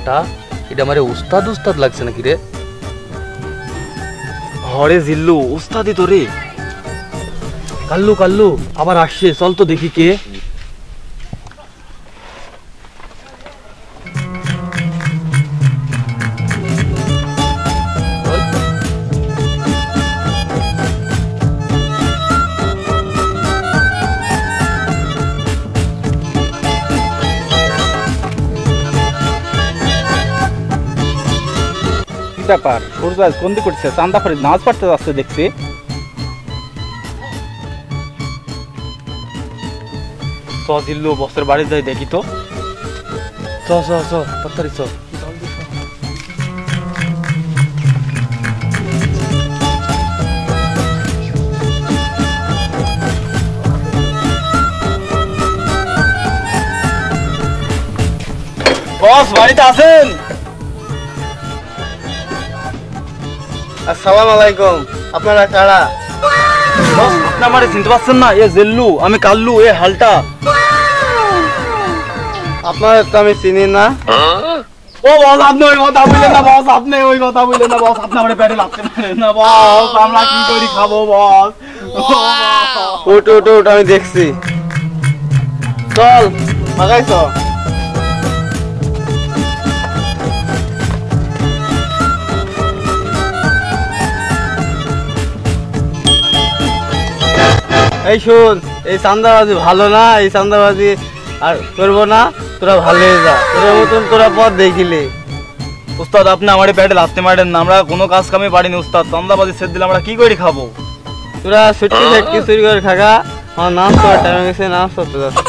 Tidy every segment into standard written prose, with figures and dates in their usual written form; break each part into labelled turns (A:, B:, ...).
A: হালটা এটা আমারে উস্তাদ উস্তাদ লাগছে নাকি রে?
B: হরে জিল্লু উস্তাদি তো রে।
A: কাল্লু কাল্লু আবার আসছে, চল তো দেখি কে।
B: ব্যাপার সূর্য আজ কোন দিকে করছে? চান্দা ফরিদ নামাজ পড়তে যাচ্ছে দেখছি। চ জিল্লু বসের বাড়ি যাই দেখি তো।
A: চ চ চ তাড়াতাড়ি চ।
B: বস বাড়িতে আছেন?
C: আসসালামু আলাইকুম। আপনারা কারা?
B: বস আপনি আমারে চিনতে পারছেন না? এ জিল্লু, আমি কাল্লু, এ হালটা।
C: আপনারা তো আমি চিনি না।
B: ও বস আপনি ওই কথা বললেন না বস, আপনি ওই কথা বললেন না বস, আপনি আমারে পেটে লাগতে পারেন না বস, আমরা কি করি খাবো বস?
C: উঠ উঠ উঠ, আমি দেখছি। চল মাগাই চল। এই শোন, এই চান্দাবাজি ভালো না, এই চান্দাবাজি আর করবো না। তোরা ভালো হয়ে যা, তোর মতন তোরা পথ দেখিলে।
B: উস্তাদ আপনি আমারে পেটে লাগতে মারেন না, আমরা কোনো কাজ কামে পারিনি উস্তাদ। চান্দাবাজি সেট দিলে আমরা কি করে খাবো?
C: তোরা ছুটকি ছুটকি চুরি করে খাগা। আমার নাম তো টাইম গেছে, নাম সত্য যাচ্ছে।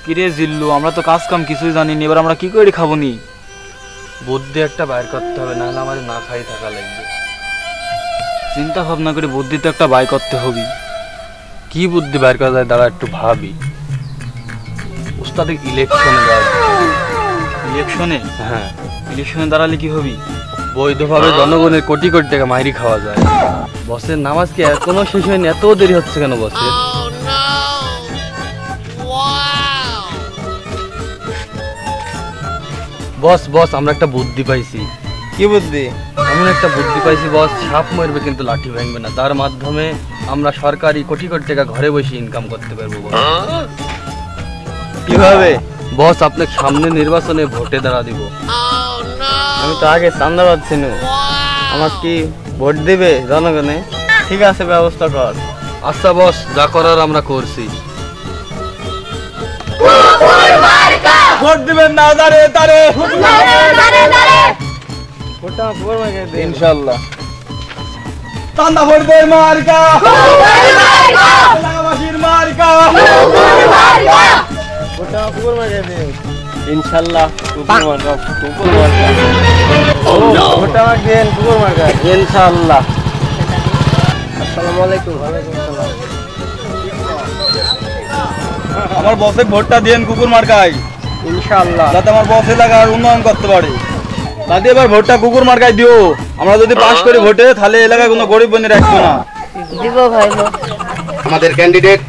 B: কিরে জিল্লু, আমরা তো কাজ কাম কিছুই জানিনি, এবার আমরা কি করে খাবো নি?
A: বুদ্ধি একটা বাইর করতে হবে, নাহলে আমার না খাই থাকা লাগবে।
B: চিন্তা ভাবনা করে বুদ্ধি তো একটা বাই করতে হবে।
A: কি বুদ্ধি বাইর করা যায় দাঁড়া একটু ভাবি। উস্তাদের ইলেকশনে যাওয়া।
B: ইলেকশনে?
A: হ্যাঁ,
B: ইলেকশনে দাঁড়ালে কি হবি?
A: বৈধভাবে জনগণের কোটি কোটি টাকা মাইরি খাওয়া যায়। বসের নামাজ কি এখনো শেষ হয়নি? এত দেরি হচ্ছে কেন বসের? বস বস আমরা একটা বুদ্ধি পাইছি।
C: কি বুদ্ধি?
A: এমন একটা বুদ্ধি পাইছি বস, সাপ মারবে কিন্তু লাঠি ভাঙবে না। তার মাধ্যমে আমরা সরকারি কোটি কোটি টাকা ঘরে বসে ইনকাম করতে পারবো বস।
C: কিভাবে?
A: বস আপনাকে সামনে নির্বাচনে ভোটে দাঁড়া দিব।
C: আমি তো আগে চান্দাবাদ ছিল, আমার কি ভোট দিবে জনগণে? ঠিক আছে, ব্যবস্থা কর।
A: আচ্ছা বস, যা করার আমরা করছি।
B: ভোট দিবেন না দাঁড়ে দাঁড়ে
C: ভোটটা আমার কুকুর মার্কায় দে।
A: ইনশাআল্লাহ।
B: চান্দা ফরিদের মার্কা, এলাকাবাসীর মার্কা।
C: ভোটটা আমার কুকুর মার্কায় দে।
A: ইনশাআল্লাহ
C: কুকুর মার্কা, কুকুর মার্কা। ভোটটা আমাকে দেন, কুকুর মার্কায়।
A: ইনশাআল্লাহ।
C: আসসালামু আলাইকুম। ওয়ালাইকুম আসসালাম।
B: আমার বসে ভোটটা দেন কুকুর মার্কায়,
C: ইনশাআল্লাহ।
B: যাতে আমার বস এলাকার উন্নয়ন করতে পারে। দাদি এবার ভোটটা কুকুর মার্কায় দিও। আমরা যদি পাস করি ভোটে, তাহলে এলাকায় কোনো গরিব বন্ধু রাখবো না।
C: দিব ভাই।
D: আমাদের ক্যান্ডিডেট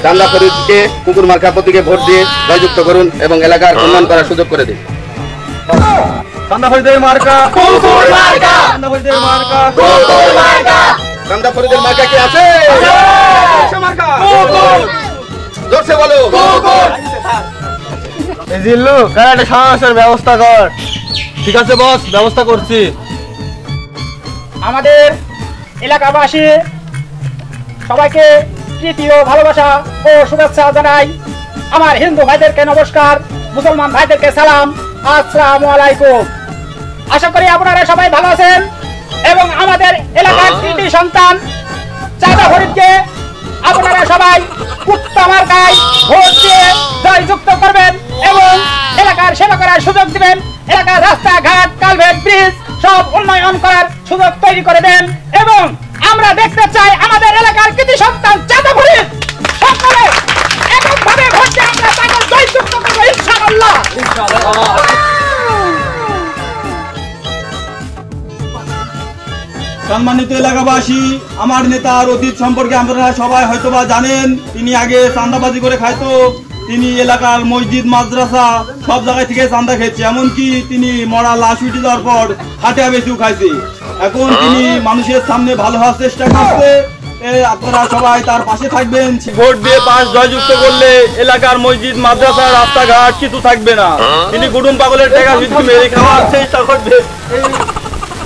D: চান্দা ফরিদকে কুকুর মার্কা প্রতীকে ভোট দিয়ে জয়যুক্ত করুন এবং এলাকার উন্নয়ন করার সুযোগ করে দিন।
B: চান্দা ফরিদের মার্কা, কুকুর মার্কা। চান্দা ফরিদের মার্কা, কুকুর মার্কা।
D: চান্দা ফরিদের মার্কা কি আছে? মার্কা জোরসে বলো।
C: জিল্লু কার একটা সমাবেশের ব্যবস্থা কর।
A: ঠিক আছে বস, ব্যবস্থা করছি।
E: আমাদের এলাকাবাসী সবাইকে প্রীতি ও ভালোবাসা ও শুভেচ্ছা জানাই। আমার হিন্দু ভাইদেরকে নমস্কার, মুসলমান ভাইদেরকে সালাম, আসসালামু আলাইকুম। আশা করি আপনারা সবাই ভালো আছেন এবং আমাদের এলাকার কৃতি সন্তান চাঁদা ফরিদকে আপনারা সবাই কুত্তা মার্কায় ভোট দিয়ে জয়যুক্ত করবেন এবং এলাকার সেবা করার সুযোগ দিবেন। এলাকার রাস্তাঘাট, কালভেট, ব্রিজ সব উন্নয়ন করার সুযোগ তৈরি করে দেন এবং আমরা দেখতে চাই আমাদের এলাকার কৃতি সন্তান চাঁদা ফরিদ সকলে এককভাবে ভোট দিয়ে আমরা তাকে জয়যুক্ত করবো ইনশাআল্লাহ।
B: সম্মানিত এলাকাবাসী, আমার নেতার অতীত সম্পর্কে আপনারা সবাই হয়তোবা জানেন। তিনি আগে চাঁদাবাজি করে খাইতো। তিনি এলাকার মসজিদ, মাদ্রাসা সব জায়গায় থেকে চাঁদা খেয়েছে। এমনকি তিনি মরা লাশ উঠে যাওয়ার পর হাটে বেশিও খাইছে। এখন তিনি মানুষের সামনে ভালো হওয়ার চেষ্টা করছে। আপনারা সবাই তার পাশে থাকবেন।
C: ভোট দিয়ে পাশ জয়যুক্ত করলে এলাকার মসজিদ, মাদ্রাসা, রাস্তাঘাট কিছু থাকবে না। তিনি গুডুম পাগলের টাকা বিক্রি মেরে খাওয়ার চেষ্টা করবে।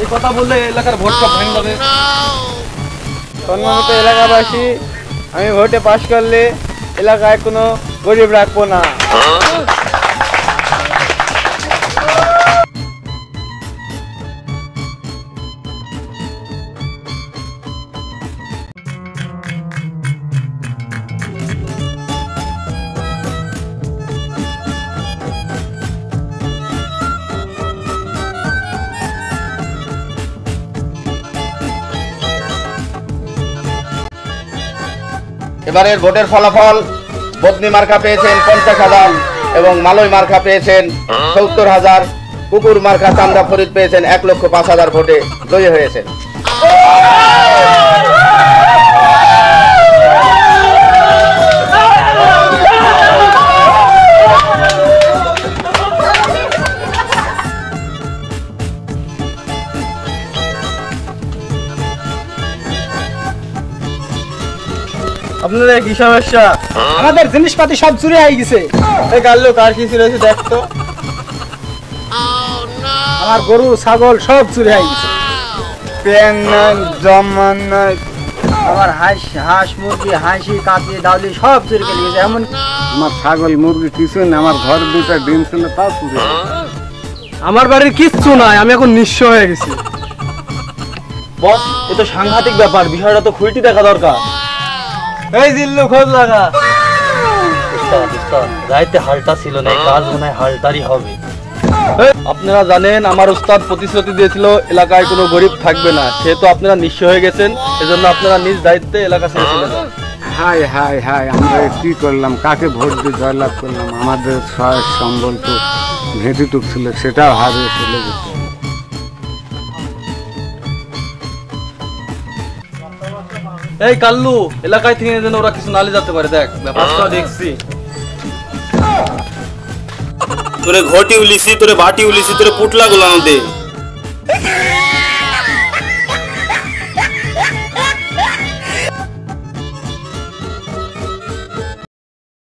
A: এই কথা বললে এলাকার ভোট সব ভেঙে যাবে।
C: সম্মানিত এলাকাবাসী, আমি ভোটে পাশ করলে এলাকায় কোনো গরিব রাখবো না।
D: এবারের ভোটের ফলাফল, বদনি মার্কা পেয়েছেন 50,000 এবং মালয় মার্কা পেয়েছেন 70,000। কুকুর মার্কা চান্দা ফরিদ পেয়েছেন 1,05,000 ভোটে জয়ী হয়েছেন।
C: আপনাদের কি সমস্যা?
E: আমাদের জিনিসপাতি সব চুরি হয়ে গেছে।
C: এই গাল্লু কার কি ছিল দেখতো।
E: আমার গরু, ছাগল সব চুরি হয়ে গেছে।
C: পেন নাই, জমান নাই,
E: আমার হাঁস মুরগি, হাঁসি, কাঁচি, ডাউলি সব চুরি করে গেছে। এমন
C: আমার ছাগল মুরগি কিছু নেই, আমার ঘর দুটা ডিম ছিল তা চুরি।
A: আমার বাড়ির কিচ্ছু নাই, আমি এখন নিঃস্ব হয়ে গেছি।
C: বস, এ তো সাংঘাতিক ব্যাপার, বিষয়টা তো খুঁটি দেখা দরকার। এই জিল্লু খোঁজ লাগা।
A: রাইতে হালটা ছিল না, কাজ মনে হয় হালটারই হবে। আপনারা জানেন আমার উস্তাদ প্রতিশ্রুতি দিয়েছিল এলাকায় কোনো গরিব থাকবে না। সেহেতু আপনারা নিঃস্ব হয়ে গেছেন, এজন্য আপনারা নিজ দায়িত্বে এলাকা ছেড়ে চলে যান।
C: হাই হাই হাই, আমরা কি করলাম, কাকে ভোট দিয়ে জয়লাভ করলাম? আমাদের সহায় সম্বল তো ভেটিটুক ছিল, সেটাও হারিয়ে চলে গেছে।
A: এই কাল্লু, এলাকায় থেকে যেন ওরা কিছু নালে যেতে পারে, দেখ ব্যাপারটা দেখছি।
B: তোরে ঘটি উলিছি, তোরে বাটি উলিছি, তোরে পুটলা গুলানো দে।